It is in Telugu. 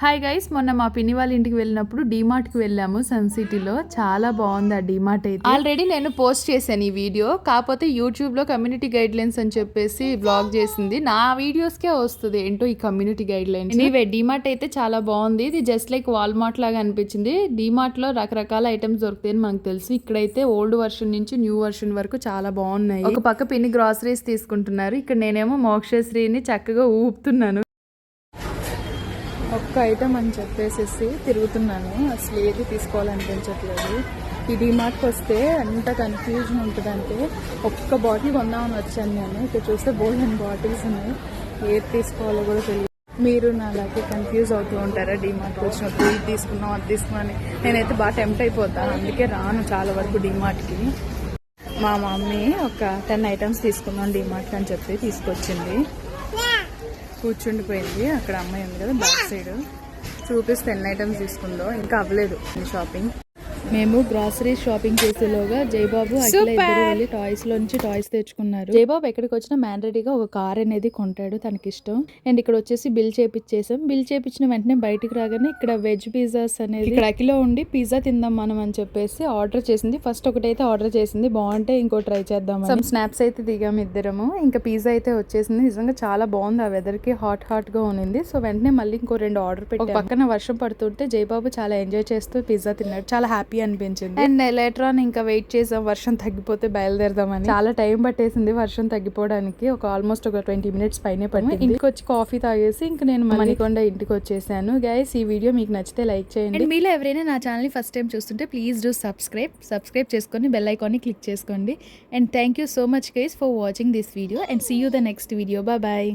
హాయ్ గైస్, మొన్న మా పిన్ని వాళ్ళ ఇంటికి వెళ్ళినప్పుడు డీమార్ట్కి వెళ్ళాము సన్ సిటీలో. చాలా బాగుంది ఆ డీమార్ట్ అయితే. ఆల్రెడీ నేను పోస్ట్ చేశాను ఈ వీడియో, కాకపోతే యూట్యూబ్లో కమ్యూనిటీ గైడ్ లైన్స్ అని చెప్పేసి బ్లాగ్ చేసింది. నా వీడియోస్కే వస్తుంది ఏంటో ఈ community guide lines. Anyway DMart అయితే చాలా బాగుంది. ఇది జస్ట్ లైక్ వాల్మార్ట్ లాగా అనిపించింది. డీమార్ట్లో రకరకాల ఐటమ్స్ దొరుకుతాయని మనకు తెలుసు. ఇక్కడైతే ఓల్డ్ వర్షన్ నుంచి న్యూ వర్షన్ వరకు చాలా బాగున్నాయి. ఒక పక్క పిన్ని గ్రాసరీస్ తీసుకుంటున్నారు, ఇక్కడ నేనేమో మోక్షశ్రీని చక్కగా ఊపుతున్నాను. ఒక్క ఐటమ్ అని చెప్పేసి తిరుగుతున్నాను, అసలు ఏది తీసుకోవాలనిపించట్లేదు. ఈ డీమార్ట్కి వస్తే అంత కన్ఫ్యూజన్ ఉంటుందంటే ఒక్క బాటిల్ కొందామని వచ్చాను నేను. ఇక్కడ చూస్తే బోల్డెన్ బాటిల్స్ ఉన్నాయి, ఏది తీసుకోవాలో కూడా తెలియదు. మీరు నా అలాగే కన్ఫ్యూజ్ అవుతూ ఉంటారా డీమార్ట్కి వచ్చినప్పుడు? ఇది తీసుకున్నాం అది తీసుకున్నాను. నేనైతే బాగా టెంప్ట్ అయిపోతాను, అందుకే రాను చాలా వరకు డీమార్ట్కి. మా మమ్మీ ఒక 10 ఐటమ్స్ తీసుకున్నాం డీమార్ట్ అని చెప్పి తీసుకొచ్చింది. కూర్చుండిపోయింది, అక్కడ అమ్మాయి ఉంది కదా బ్యాక్ సైడ్, చూపిస్తే 10 ఐటమ్స్ తీసుకుందో. ఇంకా అవ్వలేదు షాపింగ్. మేము గ్రాసరీ షాపింగ్ చేసేలోగా జయబాబు అట్లా ఇద్దరు వెళ్ళి టాయ్స్ లోంచి టాయ్స్ తెచ్చుకున్నారు. జయబాబు ఎక్కడికి వచ్చినా మ్యాండేటరీగా ఒక కార్ అనేది కొంటాడు, తనకి ఇష్టం. అండ్ ఇక్కడ వచ్చేసి బిల్ చేపించేసాం. బిల్ చేపించిన వెంటనే బయటికి రాగానే ఇక్కడ వెజ్ పిజ్జాస్ అనేది ఇక్కడ అకిలో ఉండి పిజ్జా తిందాం మనం అని చెప్పేసి ఆర్డర్ చేసింది. ఫస్ట్ ఒకటైతే ఆర్డర్ చేసింది, బాగుంటే ఇంకో ట్రై చేద్దాం. సమ్ స్నాప్స్ అయితే దిగాము ఇద్దరము. ఇంకా పిజ్జా అయితే వచ్చేసింది. నిజంగా చాలా బాగుంది, ఆ వెదర్ కి హాట్ గా ఉన్నింది. సో వెంటనే మళ్ళీ ఇంకో 2 ఆర్డర్ పెట్టి పక్కన వర్షం పడుతుంటే జయబాబు చాలా ఎంజాయ్ చేస్తూ పిజ్జా తిన్నాడు. చాలా హ్యాపీ అనిపించింది. అండ్ లేటర్ ఆన్ ఇంకా వెయిట్ చేసాం వర్షం తగ్గిపోతే బయలుదేరదామని. చాలా టైం పట్టేసింది వర్షం తగ్గిపోవడానికి, ఆల్మోస్ట్ ఒక 20 మినిట్స్ పైనే పట్టింది. ఇంటికి వచ్చి కాఫీ తాగేసి ఇంకా నేను మణికొండ ఇంటికి వచ్చేసాను. గైస్, ఈ వీడియో మీకు నచ్చితే లైక్ చేయండి. అండ్ మీలో ఎవరైనా నా ఛానల్ ఫస్ట్ టైం చూస్తుంటే ప్లీజ్ డూ సబ్స్క్రైబ్ చేసుకొని బెల్ ఐకాన్ని క్లిక్ చేసుకోండి. And thank you so much guys for watching this video and see you the next video. Bye.